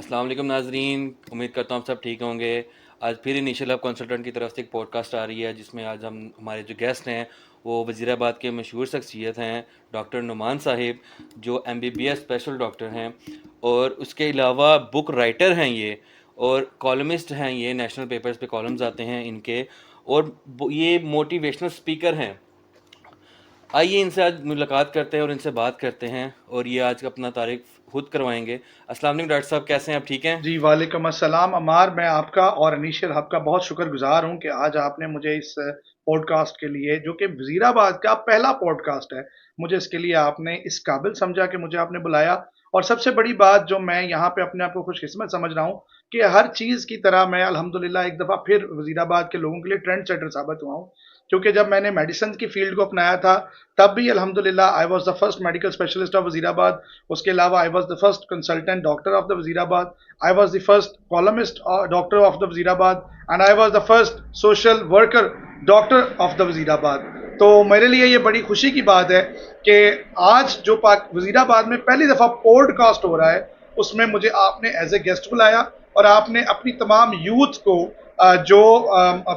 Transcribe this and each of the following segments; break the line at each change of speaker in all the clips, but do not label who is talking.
अस्सलाम वालेकुम नाजरीन, उम्मीद करता हूँ आप सब ठीक होंगे। आज फिर इनिशियल हब कंसल्टेंट की तरफ से एक पॉडकास्ट आ रही है जिसमें आज हम हमारे जो गेस्ट हैं वो वज़ीराबाद के मशहूर शख्सियत हैं डॉक्टर नुमान साहिब, जो MBBS स्पेशल डॉक्टर हैं और उसके अलावा बुक राइटर हैं ये, और कॉलमिस्ट हैं ये, नेशनल पेपर्स पे कॉलम्स आते हैं इनके, और ये मोटिवेशनल स्पीकर हैं। आइए इनसे आज मुलाकात करते हैं और इनसे बात करते हैं, और ये आज अपना तारीफ खुद करवाएंगे। अस्सलाम वालेकुम डॉक्टर साहब, कैसे हैं आप? ठीक हैं?
जी, वालेकुम अस्सलाम अमार। मैं आपका और अनीशल हब का बहुत शुक्रगुजार हूँ कि आज आपने मुझे इस पॉडकास्ट के लिए, जो कि वज़ीराबाद का पहला पॉडकास्ट है, मुझे इसके लिए आपने इस काबिल समझा कि मुझे आपने बुलाया। और सबसे बड़ी बात जो मैं यहाँ पे अपने आप को खुशकिस्मत समझ रहा हूँ कि हर चीज़ की तरह मैं अल्हम्दुलिल्लाह एक दफ़ा फिर वज़ीराबाद के लोगों के लिए ट्रेंड सेटर साबित हुआ हूँ। क्योंकि जब मैंने मेडिसिन की फील्ड को अपनाया था, तब भी अल्हम्दुलिल्लाह I was the first medical specialist of Wazirabad. उसके अलावा I was the first consultant doctor of the Wazirabad. I was the first columnist doctor of the Wazirabad, and I was the first social worker doctor of the Wazirabad. तो मेरे लिए ये बड़ी खुशी की बात है कि आज जो वजीराबाद में पहली दफ़ा पॉडकास्ट हो रहा है, उसमें मुझे आपने एज ए गेस्ट बुलाया और आपने अपनी तमाम यूथ को जो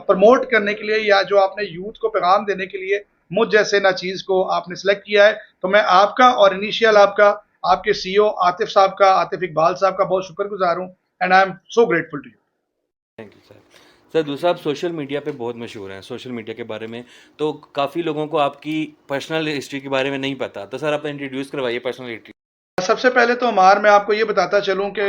प्रमोट करने के लिए या जो आपने यूथ को पैगाम देने के लिए मुझ जैसे ना चीज़ को आपने सेलेक्ट किया है, तो मैं आपका और इनिशियल आपका, आपके सीईओ आतिफ साहब का, आतिफ इकबाल साहब का बहुत शुक्रगुजार हूँ। And I am so grateful to you.
Thank you sir. Sir, दूसरा, आप सोशल मीडिया पे बहुत मशहूर हैं। सोशल मीडिया के बारे में तो काफ़ी लोगों को आपकी पर्सनल हिस्ट्री के बारे में नहीं पता, तो सर आप इंट्रोड्यूस करवाइए पर्सनल हिस्ट्री।
सबसे पहले तो अमार, मैं आपको ये बताता चलूँ कि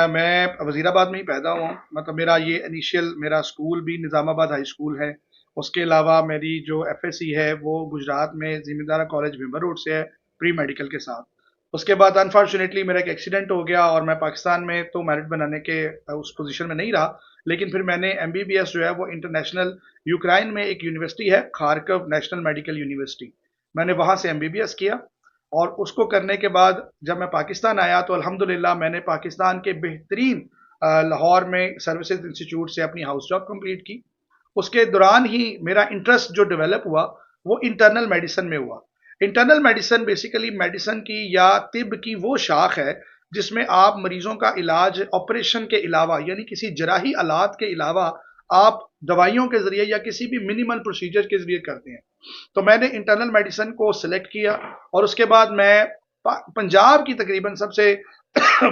मैं वज़ीराबाद में ही पैदा हुआ हूँ। मतलब मेरा ये इनिशियल मेरा स्कूल भी निज़ामाबाद हाई स्कूल है। उसके अलावा मेरी जो एफएससी है वो गुजरात में ज़मींदारा कॉलेज विम्बर रोड से है, प्री मेडिकल के साथ। उसके बाद अनफॉर्चुनेटली मेरा एक एक्सीडेंट हो गया और मैं पाकिस्तान में तो मेरिट बनाने के उस पोजीशन में नहीं रहा। लेकिन फिर मैंने एमबीबीएस जो है वो इंटरनेशनल यूक्रेन में एक यूनिवर्सिटी है, खारकव नेशनल मेडिकल यूनिवर्सिटी, मैंने वहाँ से एमबीबीएस किया। और उसको करने के बाद जब मैं पाकिस्तान आया तो अल्हम्दुलिल्लाह मैंने पाकिस्तान के बेहतरीन लाहौर में सर्विसेज इंस्टीट्यूट से अपनी हाउस जॉब कंप्लीट की। उसके दौरान ही मेरा इंटरेस्ट जो डेवलप हुआ वो इंटरनल मेडिसिन में हुआ। इंटरनल मेडिसिन बेसिकली मेडिसिन की या तिब की वो शाख है जिसमें आप मरीजों का इलाज ऑपरेशन के अलावा, यानी किसी जराही आलात के अलावा, आप दवाइयों के जरिए या किसी भी मिनिमल प्रोसीजर के जरिए करते हैं। तो मैंने इंटरनल मेडिसिन को सिलेक्ट किया और उसके बाद मैं पंजाब की तकरीबन सबसे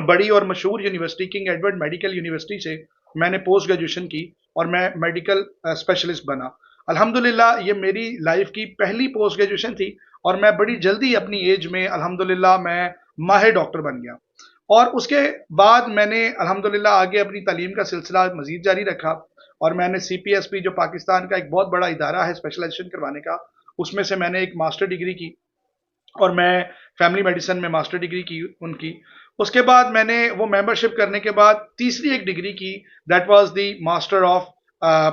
बड़ी और मशहूर university king Edward medical university से मैंने पोस्ट ग्रेजुएशन की और मैं मेडिकल स्पेशलिस्ट बना। अल्हम्दुलिल्लाह ये मेरी लाइफ की पहली पोस्ट ग्रेजुएशन थी और मैं बड़ी जल्दी अपनी एज में अल्हम्दुलिल्लाह मैं माहिर डॉक्टर बन गया। और उसके बाद मैंने अल्हम्दुलिल्लाह आगे अपनी तालीम का सिलसिला मजीद जारी रखा और मैंने CPSP, जो पाकिस्तान का एक बहुत बड़ा इदारा है स्पेशलाइजेशन करवाने का, उसमें से मैंने एक मास्टर डिग्री की और मैं फैमिली मेडिसिन में मास्टर डिग्री की उनकी। उसके बाद मैंने वो मेंबरशिप करने के बाद तीसरी एक डिग्री की, that was the master of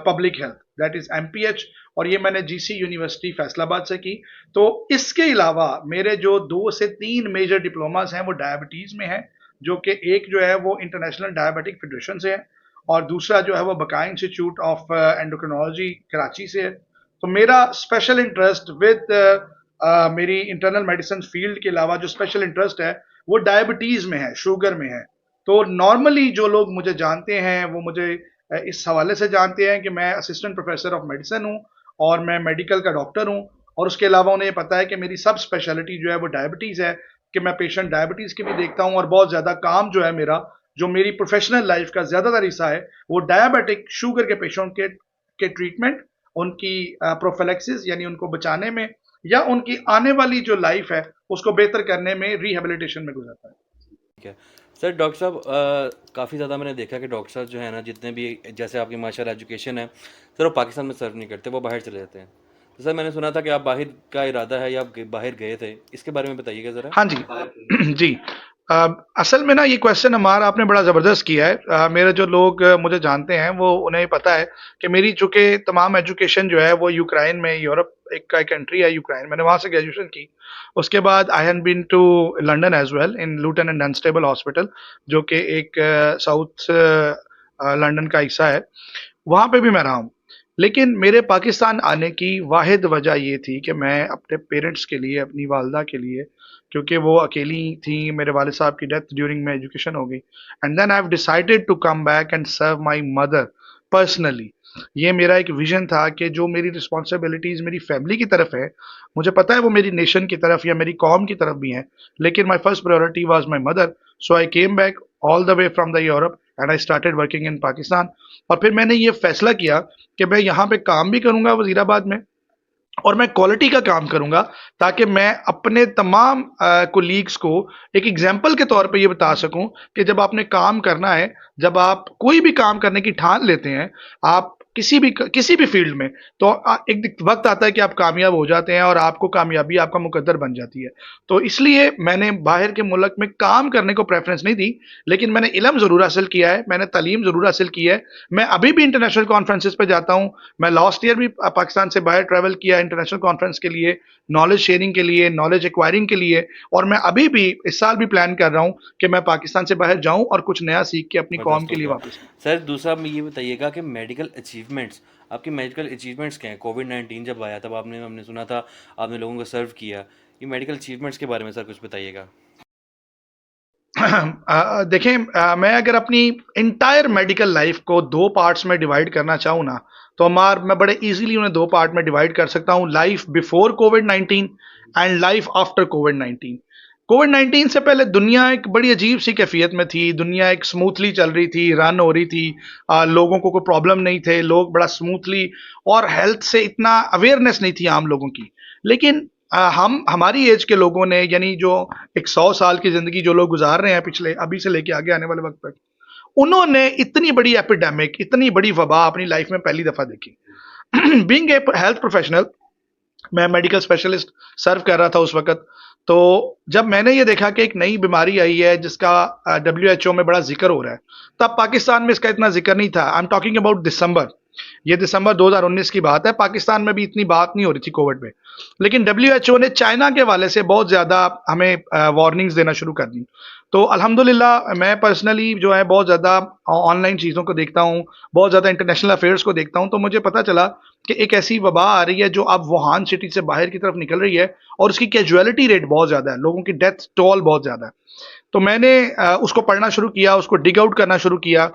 public health, that is MPH, और ये मैंने GC यूनिवर्सिटी फैसलाबाद से की। तो इसके अलावा मेरे जो 2 से 3 मेजर डिप्लोमास हैं वो डायबिटीज़ में हैं, जो कि एक जो है वो इंटरनेशनल डायबिटिक फेडरेशन से है और दूसरा जो है वो बकाई इंस्टीट्यूट ऑफ एंडोक्रिनोलॉजी कराची से है। तो मेरा स्पेशल इंटरेस्ट विद मेरी इंटरनल मेडिसिन फील्ड के अलावा जो स्पेशल इंटरेस्ट है वो डायबिटीज़ में है, शुगर में है। तो नॉर्मली जो लोग मुझे जानते हैं वो मुझे इस हवाले से जानते हैं कि मैं असिस्टेंट प्रोफेसर ऑफ मेडिसिन हूँ और मैं मेडिकल का डॉक्टर हूँ। और उसके अलावा उन्हें पता है कि मेरी सब स्पेशलिटी जो है वो डायबिटीज़ है, कि मैं पेशेंट डायबिटीज़ के भी देखता हूँ और बहुत ज़्यादा काम जो है मेरा, जो मेरी प्रोफेशनल लाइफ का ज़्यादातर हिस्सा है, वो डायबिटिक शुगर के पेशेंट के ट्रीटमेंट, उनकी प्रोफिलैक्सिस यानी उनको बचाने में, या उनकी आने वाली जो लाइफ है उसको बेहतर करने में, रिहेबिलिटेशन में गुजरता है।
ठीक है सर। डॉक्टर साहब, काफ़ी ज़्यादा मैंने देखा कि डॉक्टर साहब जो है ना, जितने भी जैसे आपकी माशाल्लाह एजुकेशन है सर, वो पाकिस्तान में सर्व नहीं करते, वो बाहर चले जाते हैं। तो सर मैंने सुना था कि आप बाहर का इरादा है या आप बाहर गए थे, इसके बारे में बताइएगा ज़रा।
हाँ जी। जी। असल में ना ये क्वेश्चन हमारा आपने बड़ा ज़बरदस्त किया है। मेरे जो लोग मुझे जानते हैं वो उन्हें पता है कि मेरी चूँकि तमाम एजुकेशन जो है वो यूक्रेन में, यूरोप एक का एक कंट्री है यूक्रेन, मैंने वहाँ से ग्रेजुएशन की। उसके बाद I have been to London as well in Luton and Dunstable hospital, जो कि एक साउथ लंदन का हिस्सा है, वहाँ पे भी मैं रहा हूँ। लेकिन मेरे पाकिस्तान आने की वाहिद वजह ये थी कि मैं अपने पेरेंट्स के लिए, अपनी वालदा के लिए, क्योंकि वो अकेली थी, मेरे वालिद साहब की डेथ ड्यूरिंग माई एजुकेशन हो गई, and then I have decided to come back and serve my mother personally. ये मेरा एक विजन था कि जो मेरी रिस्पॉन्सिबिलिटीज मेरी फैमिली की तरफ है, मुझे पता है वो मेरी नेशन की तरफ या मेरी कौम की तरफ भी हैं, लेकिन my first priority was my mother. So I came back all the way from the Europe and I started working in Pakistan. और फिर मैंने ये फैसला किया कि मैं यहाँ पे काम भी करूंगा वजीराबाद में, और मैं क्वालिटी का काम करूंगा, ताकि मैं अपने तमाम कोलीग्स को एक एग्जाम्पल के तौर पे ये बता सकूं कि जब आपने काम करना है, जब आप कोई भी काम करने की ठान लेते हैं, आप किसी भी फील्ड में, तो एक वक्त आता है कि आप कामयाब हो जाते हैं और आपको कामयाबी आपका मुकद्दर बन जाती है। तो इसलिए मैंने बाहर के मुल्क में काम करने को प्रेफरेंस नहीं दी, लेकिन मैंने इल्म ज़रूर हासिल किया है, मैंने तालीम ज़रूर हासिल की है। मैं अभी भी इंटरनेशनल कॉन्फ्रेंसेस पे जाता हूँ। मैं लास्ट ईयर भी पाकिस्तान से बाहर ट्रैवल किया इंटरनेशनल कॉन्फ्रेंस के लिए, नॉलेज शेयरिंग के लिए, नॉलेज एक्वायरिंग के लिए, और मैं अभी भी इस साल भी प्लान कर रहा हूँ कि मैं पाकिस्तान से बाहर जाऊँ और कुछ नया सीख के अपनी कौम
ज़बरदस्त
के
हो
लिए
गया।
वापस आऊँ।
सर दूसरा आप ये बताइएगा कि मेडिकल अचीवमेंट्स, आपकी मेडिकल अचीवमेंट्स क्या हैं? कोविड-19 जब आया तब आपने हमने सुना था आपने लोगों को सर्व किया। ये मेडिकल अचीवमेंट्स के बारे में सर कुछ बताइएगा।
देखें, मैं अगर अपनी इंटायर मेडिकल लाइफ को दो पार्ट्स में डिवाइड करना चाहूँ ना, तो मैं बड़े इजीली उन्हें दो पार्ट में डिवाइड कर सकता हूँ: life before Covid 19 and life after Covid 19। Covid 19 से पहले दुनिया एक बड़ी अजीब सी कैफियत में थी, दुनिया एक स्मूथली चल रही थी, रन हो रही थी, लोगों को कोई प्रॉब्लम नहीं थे, लोग बड़ा स्मूथली, और हेल्थ से इतना अवेयरनेस नहीं थी आम लोगों की। लेकिन हम हमारी एज के लोगों ने, यानी जो एक 100 साल की जिंदगी जो लोग गुजार रहे हैं पिछले अभी से लेके आगे आने वाले वक्त तक, उन्होंने इतनी बड़ी एपिडेमिक, इतनी बड़ी वबा अपनी लाइफ में पहली दफा देखी। बीइंग ए हेल्थ प्रोफेशनल, मैं मेडिकल स्पेशलिस्ट सर्व कर रहा था उस वक्त। तो जब मैंने ये देखा कि एक नई बीमारी आई है जिसका WHO में बड़ा जिक्र हो रहा है, तब पाकिस्तान में इसका इतना जिक्र नहीं था। आई एम टॉकिंग अबाउट दिसंबर, ये दिसंबर 2019 की बात है। पाकिस्तान में भी इतनी बात नहीं हो रही थी कोविड में, लेकिन WHO ने चाइना के वाले से बहुत ज़्यादा हमें वार्निंग्स देना शुरू कर दी। तो अल्हम्दुलिल्लाह मैं पर्सनली जो है बहुत ज़्यादा ऑनलाइन चीज़ों को देखता हूँ, बहुत ज़्यादा इंटरनेशनल अफेयर्स को देखता हूँ, तो मुझे पता चला कि एक ऐसी वबा आ रही है जो अब वुहान सिटी से बाहर की तरफ निकल रही है, और उसकी कैजुअलिटी रेट बहुत ज़्यादा है, लोगों की डेथ टोल बहुत ज़्यादा है। तो मैंने उसको पढ़ना शुरू किया, उसको डिग आउट करना शुरू किया,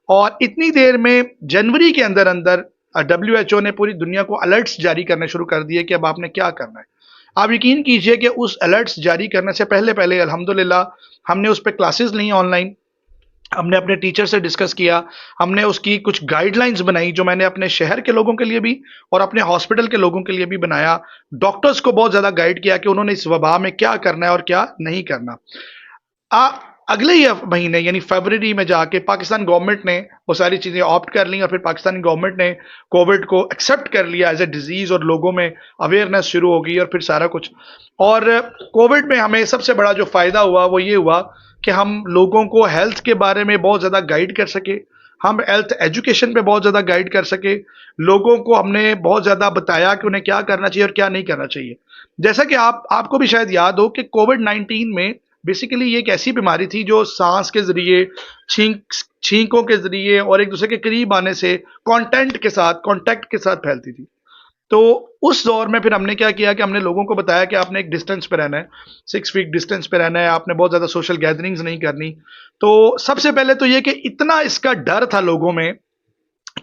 और इतनी देर में जनवरी के अंदर अंदर WHO ने पूरी दुनिया को अलर्ट्स जारी करने शुरू कर दिए कि अब आपने क्या करना है। आप यकीन कीजिए कि उस अलर्ट्स जारी करने से पहले पहले अल्हम्दुलिल्लाह हमने उस पर क्लासेस ली ऑनलाइन, हमने अपने टीचर से डिस्कस किया, हमने उसकी कुछ गाइडलाइंस बनाई जो मैंने अपने शहर के लोगों के लिए भी और अपने हॉस्पिटल के लोगों के लिए भी बनाया। डॉक्टर्स को बहुत ज़्यादा गाइड किया कि उन्होंने इस वबा में क्या करना है और क्या नहीं करना। आ, अगले ही महीने यानी फरवरी में जाके पाकिस्तान गवर्नमेंट ने वो सारी चीज़ें ऑप्ट कर ली, और फिर पाकिस्तानी गवर्नमेंट ने कोविड को एक्सेप्ट कर लिया एज ए डिजीज़, और लोगों में अवेयरनेस शुरू हो गई और फिर सारा कुछ। और कोविड में हमें सबसे बड़ा जो फ़ायदा हुआ वो ये हुआ कि हम लोगों को हेल्थ के बारे में बहुत ज़्यादा गाइड कर सके, हम हेल्थ एजुकेशन पे बहुत ज़्यादा गाइड कर सके, लोगों को हमने बहुत ज़्यादा बताया कि उन्हें क्या करना चाहिए और क्या नहीं करना चाहिए। जैसा कि आपको भी शायद याद हो कि कोविड 19 में बेसिकली ये एक ऐसी बीमारी थी जो सांस के जरिए, छींकों के जरिए और एक दूसरे के करीब आने से कांटेक्ट के साथ फैलती थी। तो उस दौर में फिर हमने क्या किया कि हमने लोगों को बताया कि आपने एक डिस्टेंस पे रहना है, 6 फीट डिस्टेंस पे रहना है, आपने बहुत ज़्यादा सोशल गैदरिंग्स नहीं करनी। तो सबसे पहले तो ये कि इतना इसका डर था लोगों में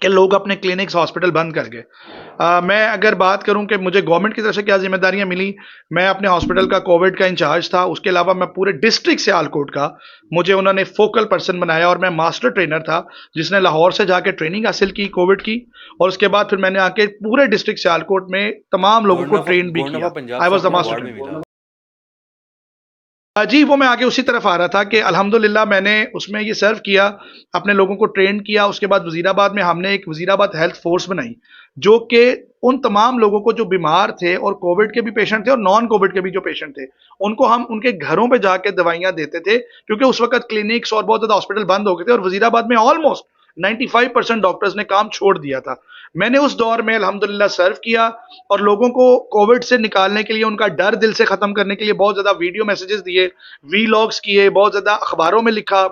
कि लोग अपने क्लिनिक्स हॉस्पिटल बंद कर गए। मैं अगर बात करूं कि मुझे गवर्नमेंट की तरफ से क्या जिम्मेदारियां मिली, मैं अपने हॉस्पिटल का कोविड का इंचार्ज था, उसके अलावा मैं पूरे डिस्ट्रिक्ट सियालकोट का, मुझे उन्होंने फोकल पर्सन बनाया, और मैं मास्टर ट्रेनर था जिसने लाहौर से जाके ट्रेनिंग हासिल की कोविड की, और उसके बाद फिर मैंने आके पूरे डिस्ट्रिक्ट सियालकोट में तमाम लोगों को ट्रेन भी
गोल्डन
किया।
ऑफ पंजाब
आई
से
वॉज द
आपको
मास्टर
अवार्ड भी
ट्रेनर।
मिला।
जी, वो मैं आगे उसी तरफ आ रहा था कि अल्हम्दुलिल्लाह मैंने उसमें ये सर्व किया, अपने लोगों को ट्रेन किया। उसके बाद वजीराबाद में हमने एक वजीराबाद हेल्थ फोर्स बनाई, जो कि उन तमाम लोगों को जो बीमार थे, और कोविड के भी पेशेंट थे और नॉन कोविड के भी जो पेशेंट थे, उनको हम उनके घरों पे जाके दवाइयाँ देते थे, क्योंकि उस वक्त क्लिनिक्स और बहुत ज़्यादा हॉस्पिटल बंद हो गए थे, और वजीराबाद में ऑलमोस्ट 95% डॉक्टर्स ने काम छोड़ दिया था। मैंने उस दौर में अल्हम्दुलिल्लाह सर्व किया और लोगों को कोविड से निकालने के लिए, उनका डर दिल से ख़त्म करने के लिए बहुत ज़्यादा वीडियो मैसेजेस दिए, वीलॉग्स किए, बहुत ज़्यादा अखबारों में लिखा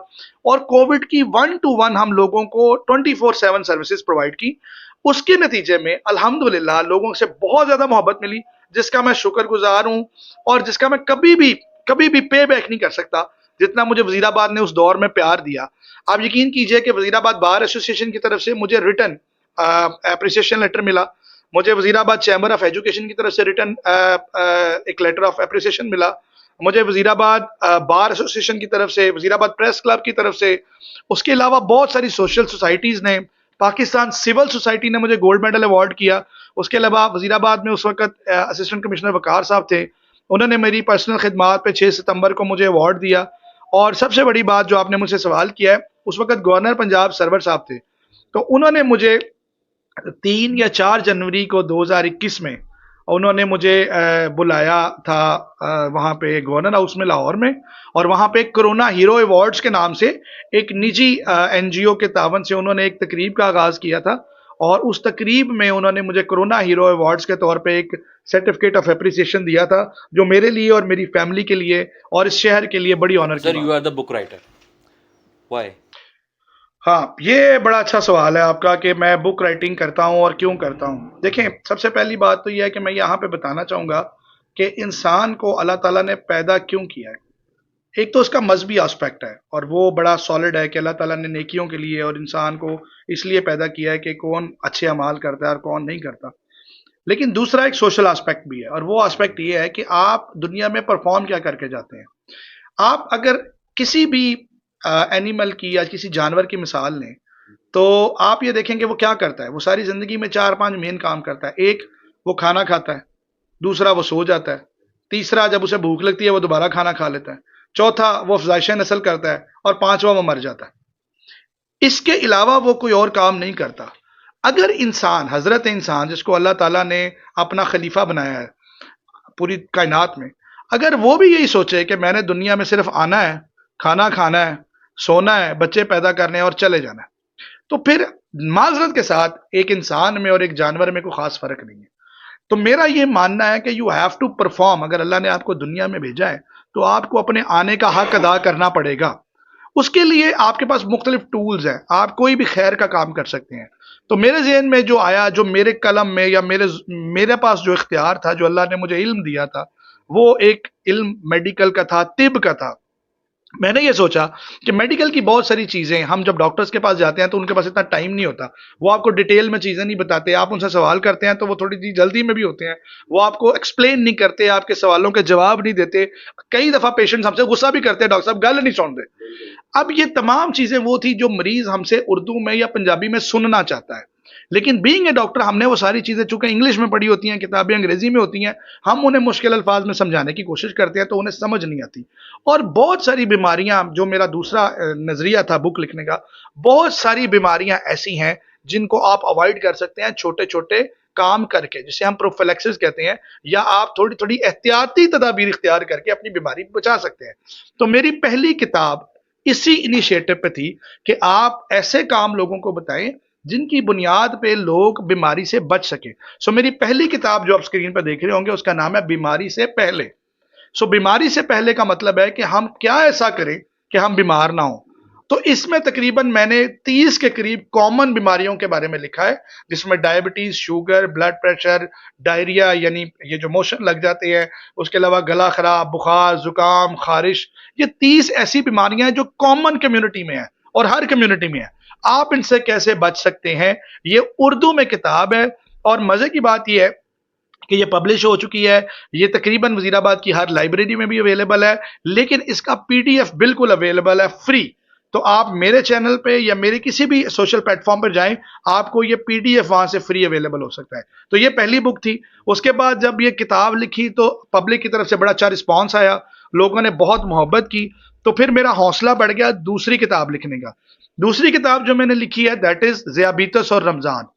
और कोविड की 1 टू 1 हम लोगों को 24/7 सर्विसेज प्रोवाइड की। उसके नतीजे में अल्हम्दुलिल्लाह लोगों से बहुत ज़्यादा मोहब्बत मिली, जिसका मैं शुक्रगुज़ार हूँ और जिसका मैं कभी भी पे बैक नहीं कर सकता, जितना मुझे वज़ीराबाद ने उस दौर में प्यार दिया। आप यकीन कीजिए कि वज़ीराबाद बार एसोसिएशन की तरफ से मुझे रिटन एप्रिसिएशन लेटर मिला, मुझे वज़ीराबाद चैम्बर ऑफ एजुकेशन की तरफ से रिटन एक लेटर ऑफ एप्रिसिएशन मिला, मुझे वज़ीराबाद बार एसोसिएशन की तरफ से, वज़ीराबाद प्रेस क्लब की तरफ से, उसके अलावा बहुत सारी सोशल सोसाइटीज़ ने, पाकिस्तान सिविल सोसाइटी ने मुझे गोल्ड मेडल अवार्ड किया। उसके अलावा वज़ीराबाद में उस वक़्त असिस्टेंट कमिश्नर वक़ार साहब थे, उन्होंने मेरी पर्सनल खिदमात पे 6 सितंबर को मुझे अवार्ड दिया। और सबसे बड़ी बात जो आपने मुझसे सवाल किया है, उस वक़्त गवर्नर पंजाब सरवर साहब थे, तो उन्होंने मुझे 3 या 4 जनवरी को 2021 में उन्होंने मुझे बुलाया था वहाँ पे गवर्नर हाउस में लाहौर में, और वहाँ पे कोरोना हीरो अवार्ड्स के नाम से एक निजी एनजीओ के तावन से उन्होंने एक तकरीब का आगाज़ किया था और उस तकरीब में उन्होंने मुझे कोरोना हीरो अवार्ड्स के तौर पे एक सर्टिफिकेट ऑफ एप्रिसिएशन दिया था, जो मेरे लिए और मेरी फैमिली के लिए और इस शहर के लिए बड़ी ऑनर की
सर,
बात।
You are the book writer, why?
हाँ, ये बड़ा अच्छा सवाल है आपका कि मैं बुक राइटिंग करता हूँ और क्यों करता हूँ। देखें, सबसे पहली बात तो ये है कि मैं यहाँ पे बताना चाहूँगा कि इंसान को अल्लाह ताला ने पैदा क्यों किया है। एक तो उसका मजहबी एस्पेक्ट है और वो बड़ा सॉलिड है कि अल्लाह ताला ने नेकियों के लिए और इंसान को इसलिए पैदा किया है कि कौन अच्छे अमाल करता है और कौन नहीं करता। लेकिन दूसरा एक सोशल एस्पेक्ट भी है और वो एस्पेक्ट ये है कि आप दुनिया में परफॉर्म क्या करके जाते हैं। आप अगर किसी भी एनिमल की या किसी जानवर की मिसाल लें, तो आप ये देखेंगे वो क्या करता है। वो सारी ज़िंदगी में 4-5 मेन काम करता है। एक, वो खाना खाता है। दूसरा, वो सो जाता है। तीसरा, जब उसे भूख लगती है वो दोबारा खाना खा लेता है। चौथा, वो अफ़ज़ाइश नस्ल करता है और पाँचवा, वो मर जाता है। इसके अलावा वो कोई और काम नहीं करता। अगर इंसान, हज़रत इंसान जिसको अल्लाह ताला ने अपना खलीफा बनाया है पूरी कायनात में, अगर वो भी यही सोचे कि मैंने दुनिया में सिर्फ आना है, खाना खाना है, सोना है, बच्चे पैदा करने हैं और चले जाना है, तो फिर माजरत के साथ एक इंसान में और एक जानवर में कोई खास फर्क नहीं है। तो मेरा ये मानना है कि यू हैव टू परफॉर्म। अगर अल्लाह ने आपको दुनिया में भेजा है तो आपको अपने आने का हक अदा करना पड़ेगा। उसके लिए आपके पास मुख्तलिफ टूल्स हैं, आप कोई भी खैर का काम कर सकते हैं। तो मेरे जहन में जो आया, जो मेरे कलम में या मेरे पास जो इख्तियार था, जो अल्लाह ने मुझे इल्म दिया था, वो एक इल्म मेडिकल का था, तिब का था। मैंने ये सोचा कि मेडिकल की बहुत सारी चीज़ें, हम जब डॉक्टर्स के पास जाते हैं तो उनके पास इतना टाइम नहीं होता, वो आपको डिटेल में चीज़ें नहीं बताते। आप उनसे सवाल करते हैं तो वो थोड़ी सी जल्दी में भी होते हैं, वो आपको एक्सप्लेन नहीं करते, आपके सवालों के जवाब नहीं देते। कई दफ़ा पेशेंट्स हमसे गुस्सा भी करते हैं, डॉक्टर साहब गल नहीं सुनते। अब ये तमाम चीज़ें वो थी जो मरीज़ हमसे उर्दू में या पंजाबी में सुनना चाहता है। लेकिन बीइंग ए डॉक्टर हमने वो सारी चीज़ें चूँकि इंग्लिश में पढ़ी होती हैं, किताबें अंग्रेज़ी में होती हैं, हम उन्हें मुश्किल अल्फाज में समझाने की कोशिश करते हैं तो उन्हें समझ नहीं आती। और बहुत सारी बीमारियाँ, जो मेरा दूसरा नज़रिया था बुक लिखने का, बहुत सारी बीमारियाँ ऐसी हैं जिनको आप अवॉइड कर सकते हैं छोटे-छोटे काम करके, जिसे हम प्रोफिलैक्सिस कहते हैं, या आप थोड़ी-थोड़ी एहतियाती तदाबीर इख्तियार करके अपनी बीमारी बचा सकते हैं। तो मेरी पहली किताब इसी इनिशिएटिव पे थी कि आप ऐसे काम लोगों को बताएं जिनकी बुनियाद पे लोग बीमारी से बच सके। सो मेरी पहली किताब जो आप स्क्रीन पर देख रहे होंगे उसका नाम है बीमारी से पहले। सो बीमारी से पहले का मतलब है कि हम क्या ऐसा करें कि हम बीमार ना हो। तो इसमें तकरीबन मैंने 30 के करीब कॉमन बीमारियों के बारे में लिखा है, जिसमें diabetes, sugar, blood pressure, diarrhoea यानी ये जो मोशन लग जाते हैं, उसके अलावा गला खराब, बुखार, जुकाम, खारिश, ये 30 ऐसी बीमारियां हैं जो कॉमन कम्युनिटी में है और हर कम्युनिटी में है। आप इनसे कैसे बच सकते हैं, ये उर्दू में किताब है। और मजे की बात यह है कि ये पब्लिश हो चुकी है, ये तकरीबन वजीराबाद की हर लाइब्रेरी में भी अवेलेबल है, लेकिन इसका पीडीएफ बिल्कुल अवेलेबल है फ्री। तो आप मेरे चैनल पे या मेरे किसी भी सोशल प्लेटफॉर्म पर जाएं, आपको ये पीडीएफ वहां से फ्री अवेलेबल हो सकता है। तो ये पहली बुक थी। उसके बाद जब ये किताब लिखी तो पब्लिक की तरफ से बड़ा अच्छा रिस्पॉन्स आया, लोगों ने बहुत मोहब्बत की, तो फिर मेरा हौसला बढ़ गया दूसरी किताब लिखने का। दूसरी किताब जो मैंने लिखी है दैट इज ज़ियाबीतस और रमजान,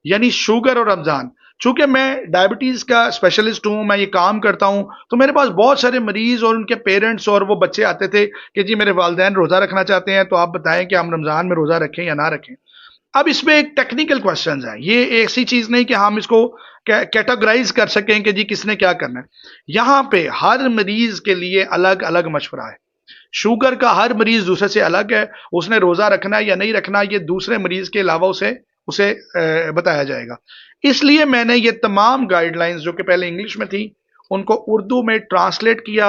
यानी शुगर और रमजान। चूंकि मैं डायबिटीज का स्पेशलिस्ट हूं, मैं ये काम करता हूं, तो मेरे पास बहुत सारे मरीज और उनके पेरेंट्स और वो बच्चे आते थे कि जी मेरे वालिदैन रोजा रखना चाहते हैं, तो आप बताएं कि हम रमजान में रोजा रखें या ना रखें। अब इसमें एक टेक्निकल क्वेश्चंस है, ये ऐसी चीज नहीं कि हम इसको कैटेगराइज कर सकें कि जी किसने क्या करना है। यहाँ पे हर मरीज के लिए अलग अलग मशवरा है। शुगर का हर मरीज दूसरे से अलग है, उसने रोजा रखना है या नहीं रखना, ये दूसरे मरीज के अलावा उसे उसे बताया जाएगा। इसलिए मैंने ये तमाम गाइडलाइंस जो कि पहले इंग्लिश में थी उनको उर्दू में ट्रांसलेट किया,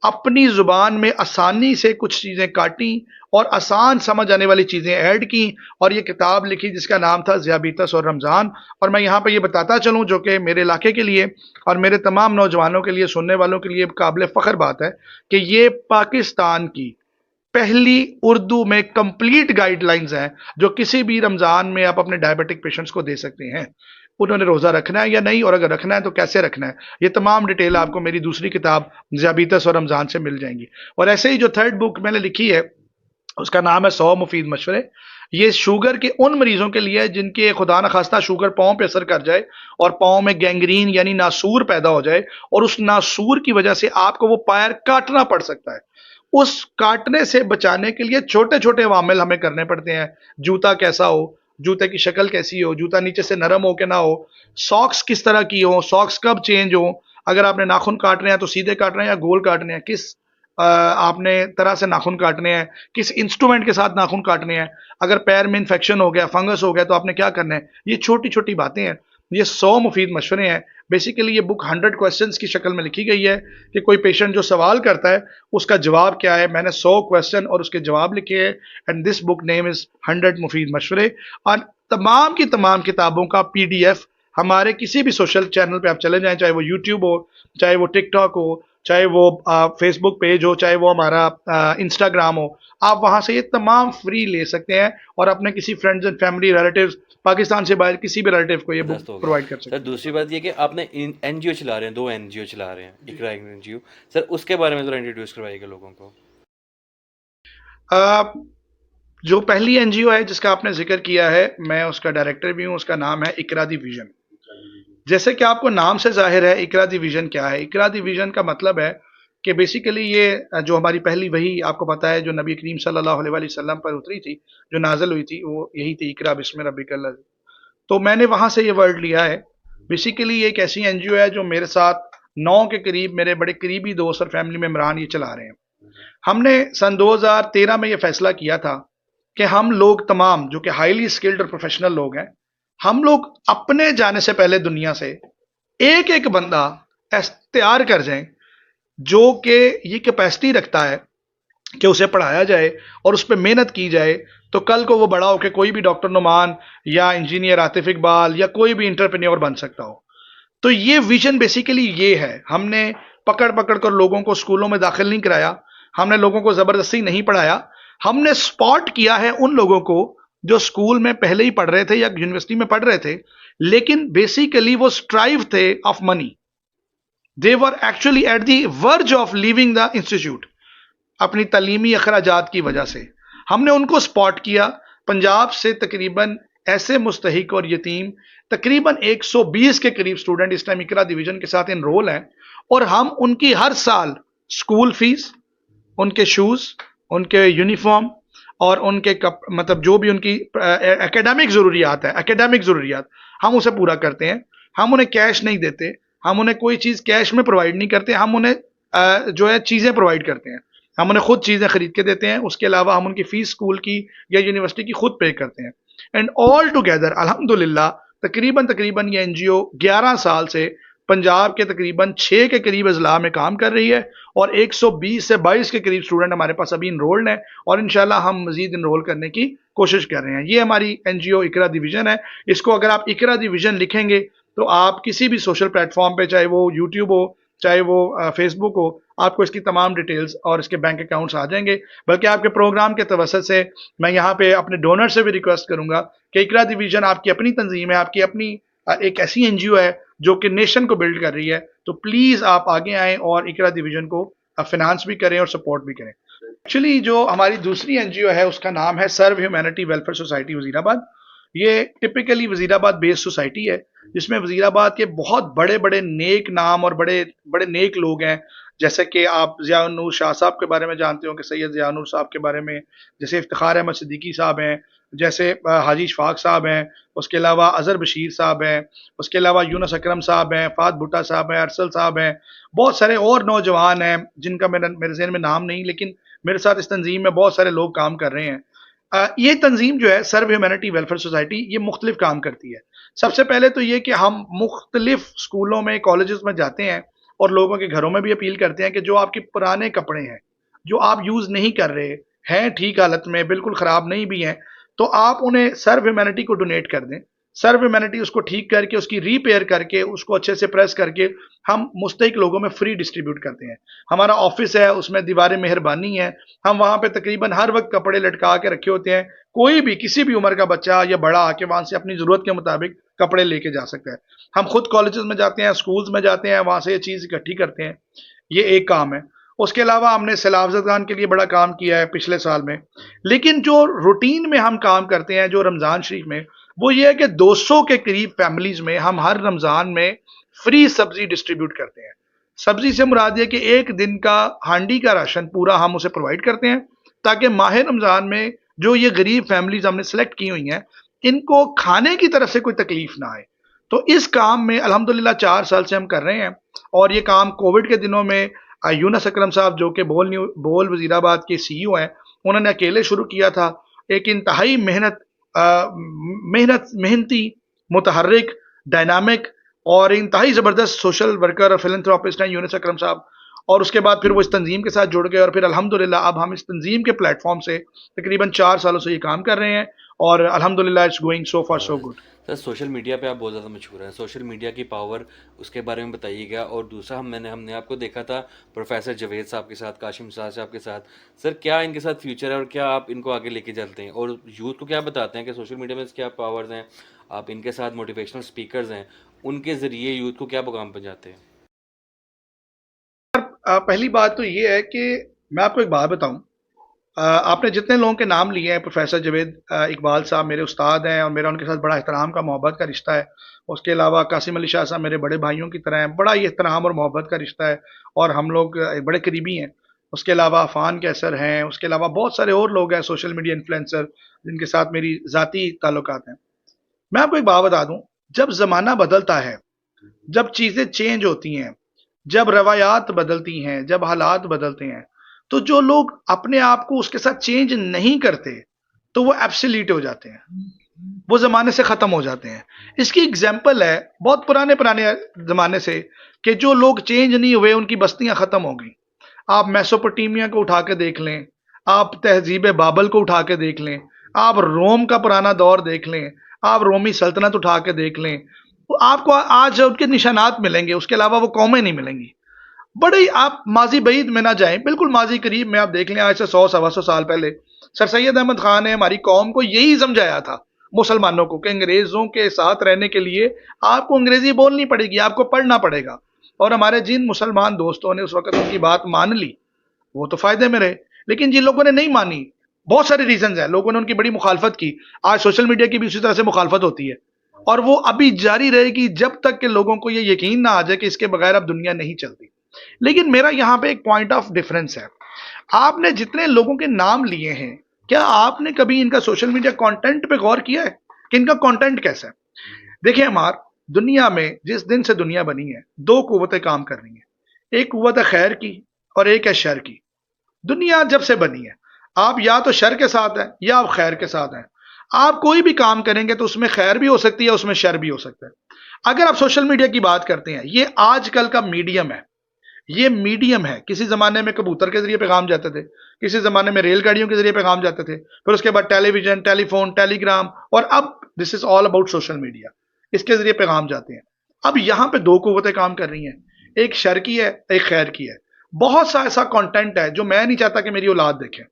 अपनी जुबान में आसानी से कुछ चीजें काटी और आसान समझ आने वाली चीजें ऐड की, और ये किताब लिखी जिसका नाम था ज़ियाबीतस और रमजान। और मैं यहाँ पे ये बताता चलूँ, जो कि मेरे इलाके के लिए और मेरे तमाम नौजवानों के लिए, सुनने वालों के लिए काबिल फख्र बात है कि ये पाकिस्तान की पहली उर्दू में कंप्लीट गाइडलाइंस हैं जो किसी भी रमजान में आप अपने डायबिटिक पेशेंट्स को दे सकते हैं। उन्होंने रोजा रखना है या नहीं, और अगर रखना है तो कैसे रखना है, ये तमाम डिटेल आपको मेरी दूसरी किताब ज़ियाबीतस और रमजान से मिल जाएंगी। और ऐसे ही जो थर्ड बुक मैंने लिखी है उसका नाम है 100 मुफीद मशवरे। ये शुगर के उन मरीजों के लिए है जिनके खुदा न खास्ता शुगर पाँव पे असर कर जाए और पाँव में गैंग्रीन यानी नासूर पैदा हो जाए, और उस नासूर की वजह से आपको वो पैर काटना पड़ सकता है। उस काटने से बचाने के लिए छोटे छोटे वामिल हमें करने पड़ते हैं। जूता कैसा हो, जूते की शक्ल कैसी हो, जूता नीचे से नरम हो के ना हो, सॉक्स किस तरह की हो, सॉक्स कब चेंज हो, अगर आपने नाखून काटने हैं तो सीधे काटने हैं या गोल काटने हैं, किस आपने तरह से नाखून काटने हैं, किस इंस्ट्रूमेंट के साथ नाखून काटने हैं, अगर पैर में इन्फेक्शन हो गया, फंगस हो गया तो आपने क्या करना है। ये छोटी छोटी बातें हैं, ये 100 मुफीद मशवरे हैं। बेसिकली ये बुक 100 क्वेश्चंस की शक्ल में लिखी गई है कि कोई पेशेंट जो सवाल करता है उसका जवाब क्या है। मैंने 100 क्वेश्चन और उसके जवाब लिखे हैं, and this book name is 100 मुफीद मशवरे। और तमाम की तमाम किताबों का पीडीएफ हमारे किसी भी सोशल चैनल पे आप चले जाएं, चाहे वो यूट्यूब हो, चाहे वो टिकटॉक हो, चाहे वो फेसबुक पेज हो, चाहे वो हमारा इंस्टाग्राम हो, आप वहां से ये तमाम फ्री ले सकते हैं और अपने किसी friends and family relatives, Pakistan से बाहर किसी भी रिलेटिव को ये बुक
दस्त हो गया।
प्रोवाइड कर
सर
सकते
दूसरी बात ये कि आपने एनजीओ चला रहे हैं, 2 एनजीओ चला रहे हैं, इकरा एनजीओ, सर उसके बारे में ज़रा इंट्रोड्यूस करवाइएगा लोगों को।
हैं। जो पहली एनजीओ है जिसका आपने जिक्र किया है, मैं उसका डायरेक्टर भी हूँ, उसका नाम है इकरा दी विजन। जैसे कि आपको नाम से जाहिर है इकरा दी विजन क्या है। इकरा दी विजन का मतलब है कि बेसिकली ये जो हमारी पहली वही आपको पता है जो नबी करीम सल्लल्लाहु अलैहि वसल्लम पर उतरी थी, जो नाजिल हुई थी, वो यही थी, इकरा बिस्मि रब्बिकल लज़ी। तो मैंने वहां से ये वर्ड लिया है। बेसिकली ये एक ऐसी एनजीओ है जो मेरे साथ 9 के करीब मेरे बड़े करीबी दोस्त और फैमिली मेम्बरान ये चला रहे हैं। हमने सन 2013 में ये फैसला किया था कि हम लोग तमाम जो कि हाईली स्किल्ड और प्रोफेशनल लोग हैं, हम लोग अपने जाने से पहले दुनिया से एक एक बंदा तैयार कर जाएं जो कि ये कैपेसिटी रखता है कि उसे पढ़ाया जाए और उस पर मेहनत की जाए, तो कल को वो बड़ा होकर कोई भी डॉक्टर नुमान या इंजीनियर आतिफ इकबाल या कोई भी इंटरप्रेन्योर बन सकता हो। तो ये विजन बेसिकली ये है। हमने पकड़ पकड़ कर लोगों को स्कूलों में दाखिल नहीं कराया, हमने लोगों को जबरदस्ती नहीं पढ़ाया, हमने स्पॉट किया है उन लोगों को जो स्कूल में पहले ही पढ़ रहे थे या यूनिवर्सिटी में पढ़ रहे थे, लेकिन बेसिकली वो स्ट्राइव थे of money. They were actually at the verge of leaving the institute अपनी तालीमी अखराजात की वजह से। हमने उनको स्पॉट किया। पंजाब से तकरीबन ऐसे मुस्तहिक और यतीम तकरीबन 120 के करीब स्टूडेंट इस टाइम इकरा डिवीजन के साथ एनरोल हैं, और हम उनकी हर साल स्कूल फीस, उनके शूज, उनके यूनिफॉर्म और उनके मतलब जो भी उनकी एकेडमिक ज़रूरियात है, एकेडमिक ज़रूरियात हम उसे पूरा करते हैं। हम उन्हें कैश नहीं देते, हम उन्हें कोई चीज़ कैश में प्रोवाइड नहीं करते, हम उन्हें जो है चीज़ें प्रोवाइड करते हैं। हम उन्हें खुद चीज़ें खरीद के देते हैं, उसके अलावा हम उनकी फ़ीस स्कूल की या यूनिवर्सिटी की खुद पे करते हैं। एंड ऑल टुगेदर अल्हम्दुलिल्लाह तकरीबन तकरीबन ये एनजीओ 11 साल से पंजाब के तकरीबन 6 के करीब अजला में काम कर रही है, और 120 से 22 के करीब स्टूडेंट हमारे पास अभी इनरोल्ड हैं, और इंशाल्लाह हम मजीद इनरोल करने की कोशिश कर रहे हैं। ये हमारी एनजीओ इकरा डिवीजन है। इसको अगर आप इकरा डिवीजन लिखेंगे तो आप किसी भी सोशल प्लेटफॉर्म पे, चाहे वो यूट्यूब हो, चाहे वो फेसबुक हो, आपको इसकी तमाम डिटेल्स और इसके बैंक अकाउंट्स आ जाएंगे। बल्कि आपके प्रोग्राम के तवसत से मैं यहाँ पे अपने डोनर से भी रिक्वेस्ट करूंगा कि इकरा डिवीजन आपकी अपनी तंजीम है, आपकी अपनी एक ऐसी एनजीओ है जो कि नेशन को बिल्ड कर रही है, तो प्लीज आप आगे आएं और इकरा डिवीजन को फाइनेंस भी करें और सपोर्ट भी करें। एक्चुअली जो हमारी दूसरी एनजीओ है उसका नाम है serve humanity welfare society Wazirabad. ये टिपिकली वजीराबाद बेस्ड सोसाइटी है जिसमें वजीराबाद के बहुत बड़े बड़े नेक नाम और बड़े बड़े नेक लोग हैं। जैसे कि आप ज़िया-उल-नूर शाह साहब के बारे में जानते हो कि सैयद ज़िया-उल-नूर साहब के बारे में, जैसे इफ्तिखार अहमद सिद्दीकी साहब हैं, जैसे हाजी इशफाक साहब हैं, उसके अलावा अज़हर बशीर साहब हैं, उसके अलावा यूनुस अकरम साहब हैं, फ़ाद भुट्टा साहब हैं, अरसल साहब हैं, बहुत सारे और नौजवान हैं जिनका मेरे ज़हन में नाम नहीं, लेकिन मेरे साथ इस तंजीम में बहुत सारे लोग काम कर रहे हैं। ये तंजीम जो है सर्व ह्यूमैनिटी वेलफेयर सोसाइटी, ये मुख्तलिफ काम करती है। सबसे पहले तो ये कि हम मुख्तलिफ स्कूलों में, कॉलेजेस में जाते हैं और लोगों के घरों में भी अपील करते हैं कि जो आपके पुराने कपड़े हैं, जो आप यूज़ नहीं कर रहे, हैं ठीक हालत में, बिल्कुल ख़राब नहीं भी हैं, तो आप उन्हें सर्व ह्यूमैनिटी को डोनेट कर दें। सर्व ह्यूमैनिटी उसको ठीक करके, उसकी रिपेयर करके, उसको अच्छे से प्रेस करके हम मुस्तहिक लोगों में फ्री डिस्ट्रीब्यूट करते हैं। हमारा ऑफिस है, उसमें दीवार मेहरबानी है, हम वहाँ पे तकरीबन हर वक्त कपड़े लटका के रखे होते हैं। कोई भी किसी भी उम्र का बच्चा या बड़ा आके वहाँ से अपनी ज़रूरत के मुताबिक कपड़े लेके जा सकता है। हम खुद कॉलेजेस में जाते हैं, स्कूल्स में जाते हैं, वहाँ से ये चीज़ इकट्ठी करते हैं। ये एक काम है। उसके अलावा हमने सैलाब ज़दगान के लिए बड़ा काम किया है पिछले साल में। लेकिन जो रूटीन में हम काम करते हैं, जो रमज़ान शरीफ में, वो ये है कि 200 के करीब फैमिलीज़ में हम हर रमज़ान में फ्री सब्ज़ी डिस्ट्रीब्यूट करते हैं। सब्ज़ी से मुराद ये कि एक दिन का हांडी का राशन पूरा हम उसे प्रोवाइड करते हैं, ताकि माह रमज़ान में जो ये गरीब फैमिलीज़ हमने सेलेक्ट की हुई हैं, इनको खाने की तरफ से कोई तकलीफ ना आए। तो इस काम में अल्हम्दुलिल्लाह 4 साल से हम कर रहे हैं और ये काम कोविड के दिनों में यूनुस अकरम साहब जो कि बोल वज़ीराबाद के सीईओ हैं, उन्होंने अकेले शुरू किया था। एक इंतहाई मेहनती, मुतहर्रिक, डायनामिक और इंतहाई ज़बरदस्त सोशल वर्कर और फिलैंथ्रोपिस्ट हैं यूनुस अकरम साहब। और उसके बाद फिर वो इस तंजीम के साथ जुड़ गए और फिर अल्हम्दुलिल्लाह अब हम इस तंजीम के प्लेटफॉर्म से तकरीबन 4 सालों से ये काम कर रहे हैं और अल्हम्दुलिल्लाह it's going so far so good.
Sir, social media पे आप बहुत ज़्यादा मशहूर हैं, सोशल मीडिया की पावर, उसके बारे में बताइएगा। और दूसरा, हमने आपको देखा था प्रोफेसर जावेद साहब के साथ, काशिम साहब के साथ। सर, क्या इनके साथ फ्यूचर है और क्या आप इनको आगे लेके चलते हैं, और यूथ को क्या बताते हैं कि सोशल मीडिया में क्या पावर्स हैं? आप इनके साथ मोटिवेशनल स्पीकर्स हैं, उनके ज़रिए यूथ को क्या पैगाम पहुंचाते हैं?
पहली बात तो ये है कि मैं आपको एक बात बताऊं। आपने जितने लोगों के नाम लिए हैं, प्रोफेसर जावेद इकबाल साहब मेरे उस्ताद हैं और मेरा उनके साथ बड़ा एहतराम का, मोहब्बत का रिश्ता है। उसके अलावा कासिम अली शाह साहब मेरे बड़े भाइयों की तरह हैं, बड़ा ही एहतराम और मोहब्बत का रिश्ता है और हम लोग बड़े करीबी हैं। उसके अलावा अफ़ान कैसर हैं, उसके अलावा बहुत सारे और लोग हैं सोशल मीडिया इन्फ्लुएंसर जिनके साथ मेरी ज़ाती ताल्लुकात हैं। मैं आपको एक बात बता दूं, जब ज़माना बदलता है, जब चीज़ें चेंज होती हैं, जब रवायात बदलती हैं, जब हालात बदलते हैं, तो जो लोग अपने आप को उसके साथ चेंज नहीं करते, तो वो एब्सोल्यूट हो जाते हैं, वो ज़माने से ख़त्म हो जाते हैं। इसकी एग्जाम्पल है बहुत पुराने पुराने ज़माने से कि जो लोग चेंज नहीं हुए उनकी बस्तियां ख़त्म हो गई। आप मेसोपोटामिया को उठा के देख लें, आप तहजीब बाबल को उठा के देख लें, आप रोम का पुराना दौर देख लें, आप रोमी सल्तनत उठा के देख लें, तो आपको आज उनके निशानात मिलेंगे, उसके अलावा वो कौमें नहीं मिलेंगी। बड़े ही आप माजी बईद में ना जाएं, बिल्कुल माजी करीब में आप देख लें, आज से 100 सवा 100 साल पहले सर सैयद अहमद खान ने हमारी कौम को यही समझाया था, मुसलमानों को, कि अंग्रेजों के साथ रहने के लिए आपको अंग्रेजी बोलनी पड़ेगी, आपको पढ़ना पड़ेगा। और हमारे जिन मुसलमान दोस्तों ने उस वक्त उनकी बात मान ली, वो तो फायदे में रहे। लेकिन जिन लोगों ने नहीं मानी, बहुत सारे रीजंस हैं, लोगों ने उनकी बड़ी मुखालफत की। आज सोशल मीडिया की भी उसी तरह से मुखालफत होती है और वो अभी जारी रहेगी जब तक कि लोगों को ये यकीन ना आ जाए कि इसके बगैर अब दुनिया नहीं चलती। लेकिन मेरा यहाँ पे एक पॉइंट ऑफ डिफरेंस है। आपने जितने लोगों के नाम लिए हैं, क्या आपने कभी इनका सोशल मीडिया कंटेंट पे गौर किया है कि इनका कंटेंट कैसा है? देखिए, हमार दुनिया में जिस दिन से दुनिया बनी है, दो कुव्वतें काम कर रही हैं। एक कुव्वत है खैर की और एक है शर की। दुनिया जब से बनी है, आप या तो शर के साथ हैं या आप खैर के साथ हैं। आप कोई भी काम करेंगे तो उसमें खैर भी हो सकती है, उसमें शर भी हो सकता है। अगर आप सोशल मीडिया की बात करते हैं, ये आजकल का मीडियम है। ये मीडियम है। किसी ज़माने में कबूतर के ज़रिए पैगाम जाते थे, किसी ज़माने में रेलगाड़ियों के ज़रिए पैगाम जाते थे, फिर उसके बाद टेलीविज़न, टेलीफ़ोन, टेलीग्राम और अब this is all about social media. इसके ज़रिए पैगाम जाते हैं। अब यहाँ पे दो कुव्वतें काम कर रही हैं, एक शर की है, एक खैर की है। बहुत सा ऐसा कंटेंट है जो मैं नहीं चाहता कि मेरी औलाद देखे।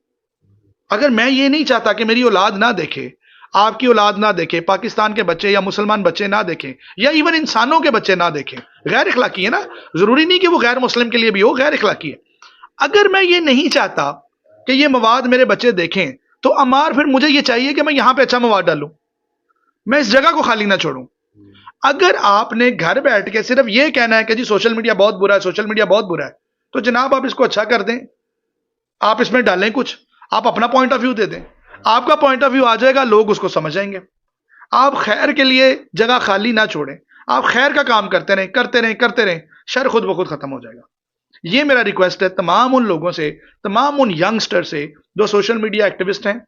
अगर मैं ये नहीं चाहता कि मेरी औलाद ना देखे, आपकी औलाद ना देखे, पाकिस्तान के बच्चे या मुसलमान बच्चे ना देखें, या इवन इंसानों के बच्चे ना देखें, गैर इखलाकी है ना। जरूरी नहीं कि वो गैर मुस्लिम के लिए भी हो, गैर इखलाकी है। अगर मैं ये नहीं चाहता कि ये मवाद मेरे बच्चे देखें, तो अमार फिर मुझे ये चाहिए कि मैं यहां पे अच्छा मवाद डालूं, मैं इस जगह को खाली ना छोड़ूं। अगर आपने घर बैठ के सिर्फ ये कहना है कि जी सोशल मीडिया बहुत बुरा है, सोशल मीडिया बहुत बुरा है, तो जनाब आप इसको अच्छा कर दें, आप इसमें डालें कुछ, आप अपना पॉइंट ऑफ व्यू दे दें। आपका पॉइंट ऑफ व्यू आ जाएगा, लोग उसको समझ जाएंगे। आप खैर के लिए जगह खाली ना छोड़ें, आप खैर का काम करते रहें, करते रहें, करते रहें, शर खुद ब खुद खत्म हो जाएगा। ये मेरा रिक्वेस्ट है तमाम उन लोगों से, तमाम उन यंगस्टर से जो सोशल मीडिया एक्टिविस्ट हैं,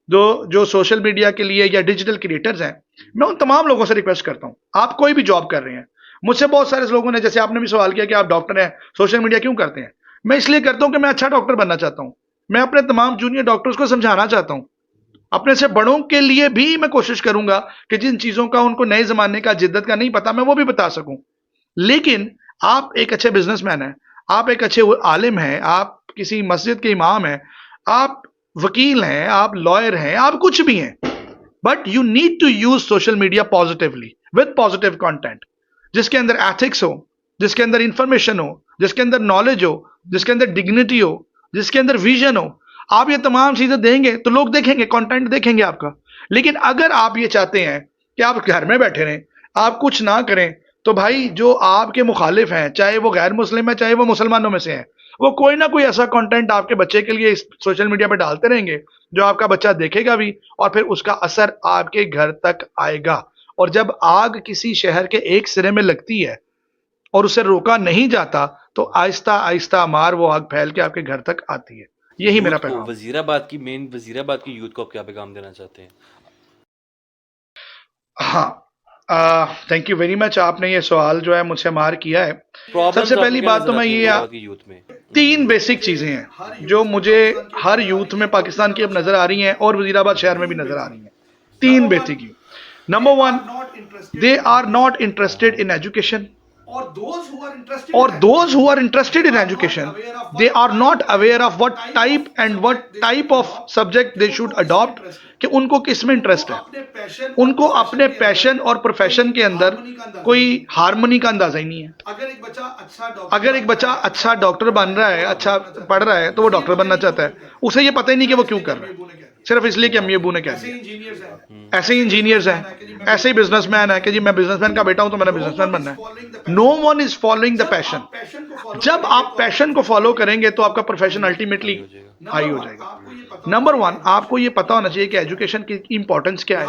जो सोशल मीडिया के लिए या डिजिटल क्रिएटर्स हैं। मैं उन तमाम लोगों से रिक्वेस्ट करता हूं, आप कोई भी जॉब कर रहे हैं, मुझसे बहुत सारे लोगों ने, जैसे आपने भी सवाल किया कि आप डॉक्टर हैं, सोशल मीडिया क्यों करते हैं? मैं इसलिए करता हूं कि मैं अच्छा डॉक्टर बनना चाहता हूं। मैं अपने तमाम जूनियर डॉक्टर्स को समझाना चाहता हूं। अपने से बड़ों के लिए भी मैं कोशिश करूंगा कि जिन चीजों का उनको नए जमाने का, जिद्दत का नहीं पता, मैं वो भी बता सकूं। लेकिन आप एक अच्छे बिजनेसमैन हैं, आप एक अच्छे आलिम हैं, आप किसी मस्जिद के इमाम हैं, आप वकील हैं, आप लॉयर हैं, आप कुछ भी हैं, but you need to use social media positively with positive content, जिसके अंदर एथिक्स हो, जिसके अंदर इंफॉर्मेशन हो, जिसके अंदर नॉलेज हो, जिसके अंदर डिग्निटी हो, जिसके अंदर विजन हो। आप ये तमाम चीजें देंगे तो लोग देखेंगे, कंटेंट देखेंगे आपका। लेकिन अगर आप ये चाहते हैं कि आप घर में बैठे रहें, आप कुछ ना करें, तो भाई जो आपके मुखालिफ हैं, चाहे वो गैर मुस्लिम है, चाहे वो मुसलमानों में से हैं, वो कोई ना कोई ऐसा कंटेंट आपके बच्चे के लिए इस सोशल मीडिया पे डालते रहेंगे जो आपका बच्चा देखेगा भी, और फिर उसका असर आपके घर तक आएगा। और जब आग किसी शहर के एक सिरे में लगती है और उसे रोका नहीं जाता, तो आहिस्ता आहिस्ता मार वो आग फैल के आपके घर तक आती है। यही मेरा
यूथ को,
पैगाम।
वजीराबाद की यूथ को आप क्या पैगाम देना चाहते हैं?
हाँ, थैंक यू वेरी मच। आपने ये सवाल जो है मुझसे मार किया है।
प्रॉब्लम्स
सबसे
आपको
पहली
क्या
बात
नजर
तो मैं
आती है
ये
वजीराबाद की यूथ में?
तीन बेसिक चीजें हैं जो मुझे हर यूथ में पाकिस्तान की अब नजर आ रही हैं और वजीराबाद शहर में भी नजर आ रही हैं। तीन basic. Number one, they are not interested in education, or those who are interested in education, they are not aware of what type of subject they should adopt, कि उनको किस में इंटरेस्ट है। उनको अपने पैशन और प्रोफेशन के अंदर कोई हारमोनी का अंदाजा ही नहीं है। अगर एक बच्चा अच्छा डॉक्टर बन रहा है, अच्छा पढ़ रहा है, तो वो डॉक्टर बनना चाहता है, उसे ये पता ही नहीं कि वो क्यों कर रहा है, सिर्फ इसलिए कि अम्मी अबू ने कह दिया। ऐसे ही इंजीनियर्स हैं, ऐसे ही बिजनेसमैन है कि जी मैं बिजनेसमैन का बेटा हूं तो मैंने बिजनेसमैन बनना है। No one is following the passion. जब आप पैशन को फॉलो करेंगे तो आपका प्रोफेशन अल्टीमेटली हाई हो जाएगा। नंबर वन, आपको ये पता होना चाहिए कि एजुकेशन की इंपॉर्टेंस क्या है।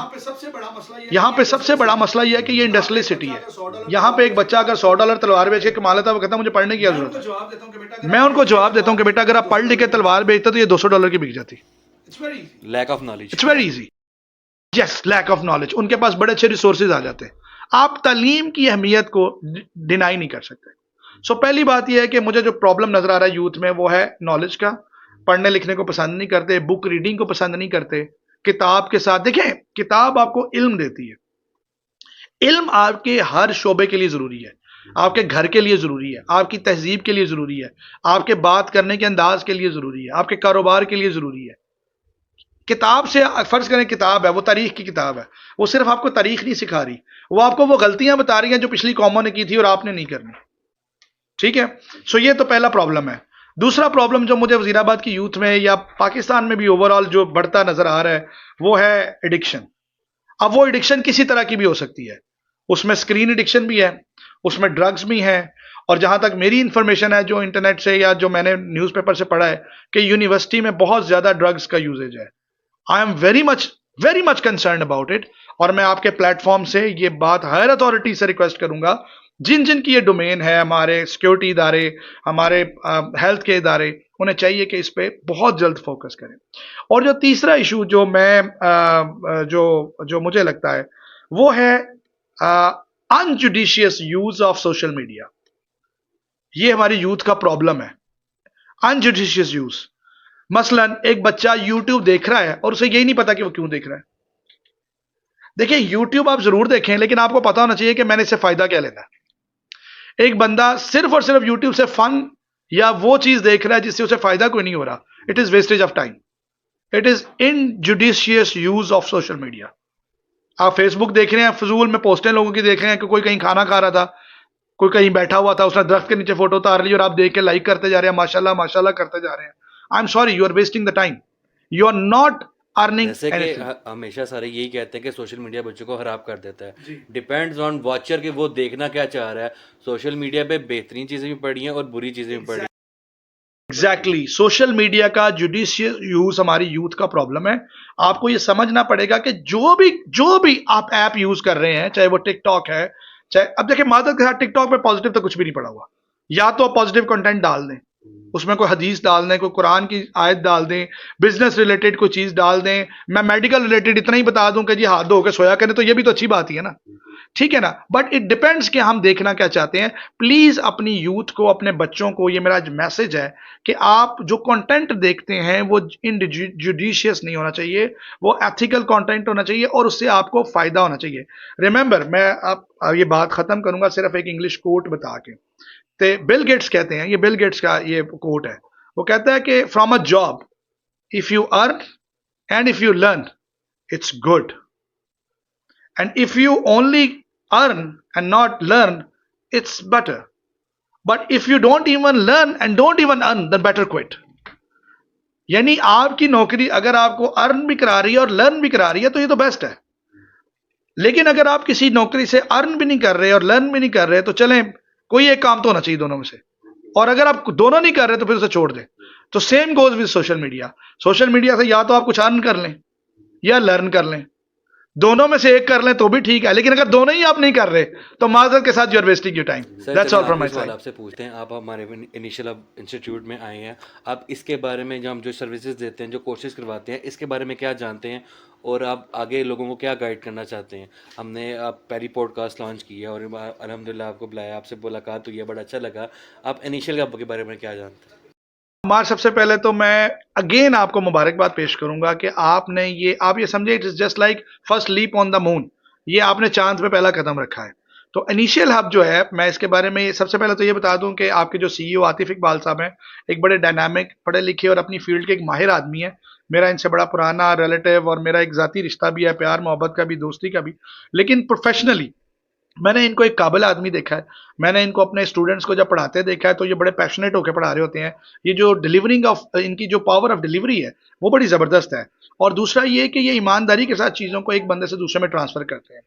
यहाँ पे सबसे बड़ा मसला यह है कि ये इंडस्ट्रियल सिटी है। यहाँ पे एक बच्चा अगर $100 तलवार बेच के कमा लेता है, वो कहता है मुझे पढ़ने की जरूरत है। मैं उनको जवाब देता हूँ कि बेटा अगर आप पढ़ लिख के तलवार बेचते तो ये $200 की बिक जाती।
Lack of knowledge.
It's very easy. Yes, lack of knowledge. उनके पास बड़े अच्छे रिसोर्सेज आ जाते हैं। आप तालीम की अहमियत को डिनाई नहीं कर सकते। सो पहली बात यह है कि मुझे जो प्रॉब्लम नजर आ रहा है यूथ में, वो है नॉलेज का। पढ़ने लिखने को पसंद नहीं करते, बुक रीडिंग को पसंद नहीं करते। किताब के साथ देखें, किताब आपको इल्म देती है। इल्म आपके हर शोबे के लिए जरूरी है। आपके घर के लिए जरूरी है, आपकी तहजीब के लिए जरूरी है, आपके बात करने के अंदाज के लिए जरूरी है, आपके कारोबार के लिए जरूरी है। किताब से फर्ज करें किताब है, वो तारीख की किताब है, वो सिर्फ आपको तारीख नहीं सिखा रही, वो आपको वो गलतियां बता रही हैं जो पिछली कौमों ने की थी और आपने नहीं करनी। ठीक है। सो ये तो पहला प्रॉब्लम है। दूसरा प्रॉब्लम जो मुझे वजीराबाद की यूथ में या पाकिस्तान में भी ओवरऑल जो बढ़ता नजर आ रहा है, वो है एडिक्शन। अब वो एडिक्शन किसी तरह की भी हो सकती है। उसमें स्क्रीन एडिक्शन भी है, उसमें ड्रग्स भी हैं, और जहां तक मेरी इंफॉर्मेशन है, जो इंटरनेट से या जो मैंने न्यूज़पेपर से पढ़ा है, कि यूनिवर्सिटी में बहुत ज्यादा ड्रग्स का यूजेज है। I am very much concern about it. और मैं आपके प्लेटफॉर्म से ये बात हायर अथॉरिटी से रिक्वेस्ट करूंगा, जिन जिन की ये डोमेन है, हमारे सिक्योरिटी इदारे, हमारे हेल्थ के इदारे, उन्हें चाहिए कि इस पे बहुत जल्द फोकस करें। और जो तीसरा इशू जो मैं जो मुझे लगता है, वो है अनजुडिशियस यूज ऑफ सोशल मीडिया। ये हमारी यूथ का प्रॉब्लम है, अनजुडिशियस यूज। मसलन एक बच्चा यूट्यूब देख रहा है और उसे यही नहीं पता कि वो क्यों देख रहा है। देखिए, यूट्यूब आप जरूर देखें, लेकिन आपको पता होना चाहिए कि मैंने इससे फायदा क्या लेना है। एक बंदा सिर्फ और सिर्फ यूट्यूब से फन या वो चीज देख रहा है जिससे उसे फायदा कोई नहीं हो रहा, it is wastage of time, it is injudicious use of social media. आप फेसबुक देख रहे हैं, फजूल में पोस्टें लोगों की देख रहे हैं कि कोई कहीं खाना खा रहा था, कोई कहीं बैठा हुआ था, उसने दरख्त के नीचे फोटो उतार ली और आप देख के लाइक करते जा रहे हैं, माशाल्लाह माशाल्लाह करते जा रहे हैं। I am sorry, you are wasting the time, you are not earning
जैसे कि
एनीथिंग।
हमेशा सारे यही कहते हैं कि सोशल मीडिया बच्चों को खराब कर देता है। डिपेंड्स ऑन वॉचर कि वो देखना क्या चाह रहा है। सोशल मीडिया पे बेहतरीन चीजें भी पड़ी हैं और बुरी चीजें भी पड़ी हैं।
एग्जैक्टली सोशल मीडिया का जुडिशियस यूज हमारी यूथ का प्रॉब्लम है। आपको ये समझना पड़ेगा कि जो भी आप ऐप यूज कर रहे हैं, चाहे वो टिकटॉक है, चाहे अब देखिए मादक के साथ टिकटॉक पे पॉजिटिव तो कुछ भी नहीं पड़ा हुआ। या तो आप पॉजिटिव कंटेंट डाल दें, उसमें कोई हदीस डाल दें, कोई कुरान की आयत डाल दें, बिजनेस रिलेटेड कोई चीज डाल दें, मैं मेडिकल रिलेटेड इतना ही बता दूं कि जी हाथ धो के सोया करें, तो ये भी तो अच्छी बात ही है ना, ठीक है ना। बट इट डिपेंड्स कि हम देखना क्या चाहते हैं। प्लीज अपनी यूथ को, अपने बच्चों को, ये मेरा मैसेज है कि आप जो कंटेंट देखते हैं वो इन जुडिशियस नहीं होना चाहिए, वो एथिकल कंटेंट होना चाहिए और उससे आपको फायदा होना चाहिए। रिमेंबर, मैं आप ये बात खत्म करूंगा सिर्फ एक इंग्लिश कोट बता के। ते बिल गेट्स कहते हैं, ये बिल गेट्स का ये कोट है, वो कहता है कि from a job if you earn and if you learn it's good, and if you only earn and not learn, it's better. But if you don't even learn and don't even earn, then better quit. यानी आपकी नौकरी अगर आपको earn भी करा रही है और लर्न भी करा रही है तो ये तो बेस्ट है। लेकिन अगर आप किसी नौकरी से अर्न भी नहीं कर रहे और लर्न भी नहीं कर रहे तो चलें, कोई एक काम तो होना चाहिए दोनों में से। और अगर आप दोनों नहीं कर रहे तो फिर उसे छोड़ दें। तो same goes with social media. Social media से या तो आप कुछ अर्न कर लें या लर्न कर लें, दोनों में से एक कर लें तो भी ठीक है। लेकिन अगर दोनों ही आप नहीं कर रहे तो माजरत के साथ you are wasting your time.
Sir
that's
चलिए
ऑल फ्रॉम
आखिरी
माय
सवाल
साइड।
आपसे पूछते हैं। आप हमारे इनिशियल अब इंस्टीट्यूट में आए हैं, आप इसके बारे में, जो हम जो सर्विसेज देते हैं, जो कोर्सेज करवाते हैं, इसके बारे में क्या जानते हैं और आप आगे लोगों को क्या गाइड करना चाहते हैं? हमने आप पहली पॉडकास्ट लॉन्च की है और अल्हम्दुलिल्लाह आपको बुलाया, आपसे मुलाकात हुई है, बड़ा अच्छा लगा। आप इनिशियल के बारे में क्या जानते हैं?
मार सबसे पहले तो मैं अगेन आपको मुबारकबाद पेश करूंगा कि आपने ये, आप ये समझे it is just like first leap on the moon. ये आपने चांद पे पहला कदम रखा है। तो इनिशियल हब जो है, मैं इसके बारे में सबसे पहले तो ये बता दूं कि आपके जो सीईओ आतिफ इकबाल साहब हैं, एक बड़े डायनामिक, पढ़े लिखे और अपनी फील्ड के एक माहिर आदमी है। मेरा इनसे बड़ा पुराना रिलेटिव और मेरा एक जाती रिश्ता भी है, प्यार मोहब्बत का भी, दोस्ती का भी। लेकिन प्रोफेशनली मैंने इनको एक काबिल आदमी देखा है। मैंने इनको अपने स्टूडेंट्स को जब पढ़ाते देखा है तो ये बड़े पैशनेट होकर पढ़ा रहे होते हैं। ये जो डिलीवरिंग ऑफ, इनकी जो पावर ऑफ डिलीवरी है वो बड़ी ज़बरदस्त है। और दूसरा ये कि ये ईमानदारी के साथ चीज़ों को एक बंदे से दूसरे में ट्रांसफ़र करते हैं।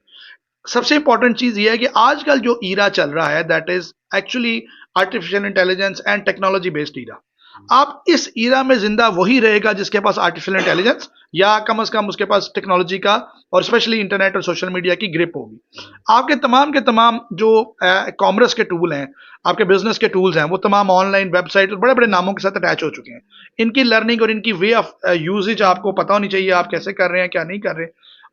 सबसे इंपॉर्टेंट चीज़ ये है कि आजकल जो ईरा चल रहा है that is actually artificial intelligence and technology based era. आप इस ईरा में जिंदा वही रहेगा जिसके पास आर्टिफिशियल इंटेलिजेंस या कम से कम उसके पास टेक्नोलॉजी का और स्पेशली इंटरनेट और सोशल मीडिया की ग्रिप होगी। आपके तमाम के तमाम जो कॉमर्स के टूल हैं, आपके बिजनेस के टूल्स हैं, वो तमाम ऑनलाइन वेबसाइट और बड़े बड़े नामों के साथ अटैच हो चुके हैं। इनकी लर्निंग और इनकी वे ऑफ यूजेज आपको पता होनी चाहिए, आप कैसे कर रहे हैं, क्या नहीं कर रहे।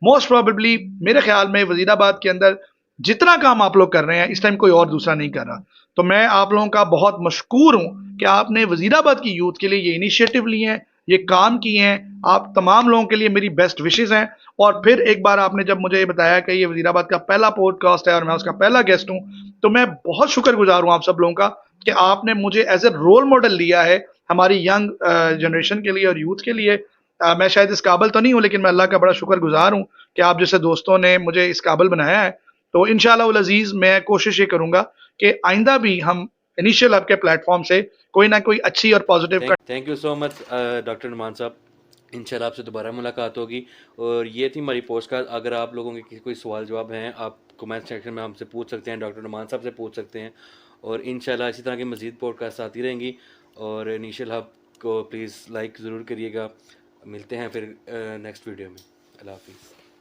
मोस्ट प्रोबेबली मेरे ख्याल में वजीराबाद के अंदर जितना काम आप लोग कर रहे हैं इस टाइम कोई और दूसरा नहीं कर रहा। तो मैं आप लोगों का बहुत मशकूर हूं कि आपने वजीराबाद की यूथ के लिए ये इनिशिएटिव लिए हैं, ये काम किए हैं। आप तमाम लोगों के लिए मेरी बेस्ट विशेज हैं। और फिर एक बार आपने जब मुझे ये बताया कि ये वजीराबाद का पहला पॉडकास्ट है और मैं उसका पहला गेस्ट हूं, तो मैं बहुत शुक्रगुजार हूं आप सब लोगों का कि आपने मुझे एज ए रोल मॉडल लिया है हमारी यंग जनरेशन के लिए और यूथ के लिए। मैं शायद इस काबिल तो नहीं हूं, लेकिन मैं अल्लाह का बड़ा शुक्रगुजार हूं कि आप जैसे दोस्तों ने मुझे इस काबिल बनाया है। तो इंशाल्लाह उल अजीज मैं कोशिश ये करूंगा कि आइंदा भी हम इनिशियल हब के प्लेटफॉर्म से कोई ना कोई अच्छी और positive
thank you so much doctor Numan साहब। इंशाल्लाह आपसे दोबारा मुलाकात होगी। और ये थी हमारी पोस्टकास्ट। अगर आप लोगों के कोई सवाल जवाब हैं, आप कमेंट सेक्शन में हमसे पूछ सकते हैं, डॉक्टर नुमान साहब से पूछ सकते हैं। और इंशाल्लाह इसी तरह की मज़ीद पॉडकास्ट आती रहेंगी। और इनिशियल हब को प्लीज़ लाइक ज़रूर करिएगा। मिलते हैं फिर नेक्स्ट वीडियो में। अल्लाह हाफिज़।